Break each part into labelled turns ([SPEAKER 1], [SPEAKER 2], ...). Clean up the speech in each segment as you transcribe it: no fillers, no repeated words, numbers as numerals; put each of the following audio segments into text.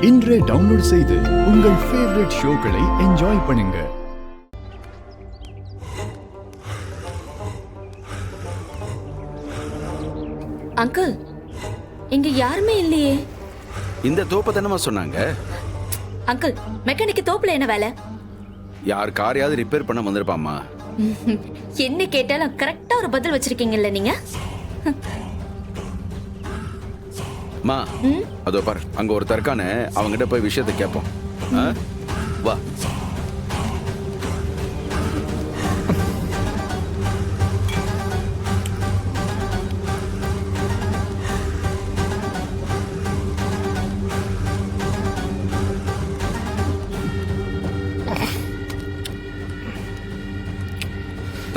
[SPEAKER 1] இன்றே டவுன்லோட் செய்து உங்கள் ஃபேவரட் ஷோக்களை என்ஜாய் பண்ணுங்க.
[SPEAKER 2] அங்கிள், இங்க யாருமே இல்லையே.
[SPEAKER 3] இந்த தோப்ப தானமா சொன்னாங்க.
[SPEAKER 2] அங்கிள், மெக்கானிக் தோப்புல என்ன வேலை?
[SPEAKER 3] யார் காரையாவது ரிப்பேர் பண்ண வந்திருப்பாமா.
[SPEAKER 2] என்ன கேட்டாலும் கரெக்டா ஒரு பதில் வச்சிருக்கீங்கல்ல நீங்க.
[SPEAKER 3] மா, அதோ பார், அங்க ஒரு தற்கான அவங்கிட்ட போய் விஷயத்தை கேட்போம். வா.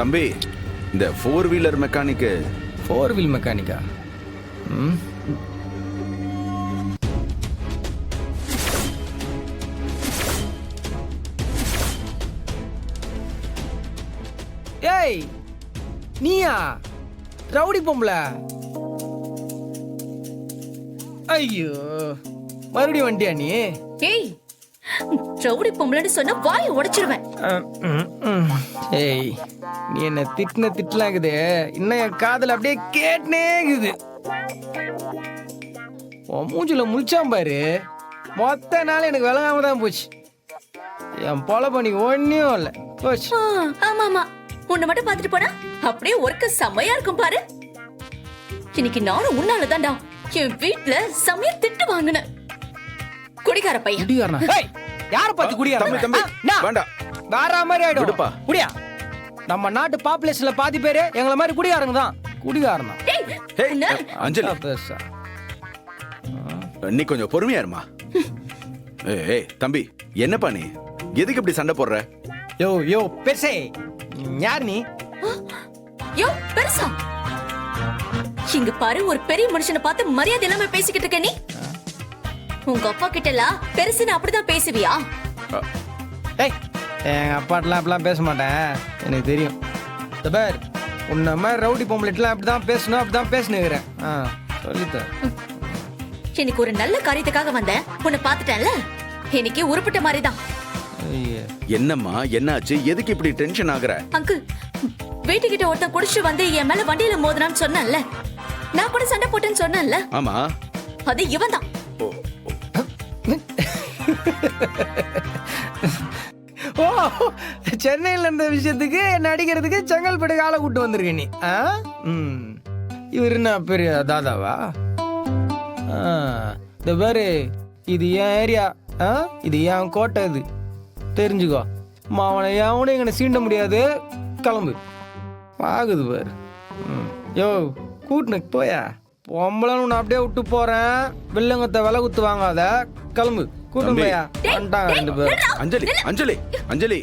[SPEAKER 3] தம்பி, இந்த 4 வீலர் மெக்கானிக்கு.
[SPEAKER 4] 4 வீல் மெக்கானிக்கா? ஏய், நீயா ரவுடி பொம்பளை? ஐயோ, மறுபடியும் வண்டியா நீ?
[SPEAKER 2] ஏய், ரவுடி பொம்பளைன்னு சொன்னா வாயை உடைச்சிருவேன்.
[SPEAKER 4] ஏய், நீ என்ன திட்டலாக்குது, இன்னும் என் காதல் அப்படியே கேட்டுனேக்குது. உன் மூஞ்சில முழிச்சாம் பாரு, மொத்த நாள் எனக்கு விளங்காம தான் போச்சு. என் பொல பண்ணி ஒன்னும் இல்லை போச்சு.
[SPEAKER 2] ஆமா ஆமா, உன்னை மட்டும் பாத்துட்டு போனா அப்படியே ஒர்க்க செம்மையா இருக்கும் பாரு. இன்னைக்கு நானும் உன்னால தான்டா என் வீட்டுல செம்மையா திட்டு வாங்கினேன். குடிகார பையன்.
[SPEAKER 4] குடிகாரனா? ஏய், யார பார்த்து குடிகாரன்?
[SPEAKER 3] தம்பி, வேண்டாம்.
[SPEAKER 4] வேற மாதிரி ஆயிடும்.
[SPEAKER 3] விடுப்பா.
[SPEAKER 4] குடியா? நம்ம நாட்டு பாப்புலேஷன்ல பாதி பேரு எங்களை மாதிரி குடிகாரங்க தான். குடிகாரனா?
[SPEAKER 3] அஞ்சலி, நீ கொஞ்சம் பொறுமையா இருமா. ஏய் தம்பி, என்னப்பா நீ எதுக்கு இப்படி சண்டை போடுற?
[SPEAKER 4] யோ யோ பெருசே, யார் நீ?
[SPEAKER 2] யோ பெருசா, இங்க பாரு, ஒரு பெரிய மனுஷனை பார்த்து மரியாதை இல்லாம பேசிக்கிட்டு இருக்க நீ. உங்க அப்பா கிட்ட எல்லாம் பெருசுன்னு அப்படிதான் பேசுவியா?
[SPEAKER 4] ஏய், எங்க அப்பாட்டெல்லாம் அப்படிலாம் பேச மாட்டேன், எனக்கு தெரியும். பார், உன்ன மாதிரி ரவுடி பொம்பளைட்டெல்லாம் அப்படிதான் பேசணும், அப்படிதான் பேசினுக்கிறேன். சொல்லித்தேன்.
[SPEAKER 2] இன்னைக்கு ஒரு நல்ல காரியத்துக்காக வந்தேன், உன்னை பாத்துட்டேன்ல, இன்னைக்கு உருப்பிட்ட மாதிரிதான்.
[SPEAKER 3] என்னம்மா, என்னாச்சு? எதுக்கு இப்படி டென்ஷன் ஆகுற?
[SPEAKER 2] அங்கிள், வீட்டுக்கிட்ட ஒருத்தன் குடிச்சு வந்து என் மேல வண்டியில மோதினான்னு சொன்னேன்ல, நான் கூட சண்டை போட்டேன்னு சொன்னேன்ல.
[SPEAKER 3] ஆமா,
[SPEAKER 2] அது இவன் தான்.
[SPEAKER 4] ஓ, சென்னையில இருந்த விஷயத்துக்கு என்ன அடிக்கிறதுக்கு செங்கல்பட்டு ஆளை கூட்டு வந்திருக்க நீ. இவரு என்ன பெரிய தாதாவா? இந்த பாரு, இது என் ஏரியா, இது என் கோட்டை, இது தெரிஞ்சுக்கோ. அவனை எவனையும் எங்களை சீண்ட முடியாது. கிளம்பு. ஆகுது பாரு. யோ, கூட்டுனு போயா. பொம்பளைன்னு உன்னை அப்படியே விட்டு போறேன். வெள்ளங்கத்தை விலை குத்து வாங்காத. கிளம்பு, கூட்டு போயா. வந்துட்டாங்க 2 பேர்.
[SPEAKER 3] அஞ்சலி, அஞ்சலி, அஞ்சலி,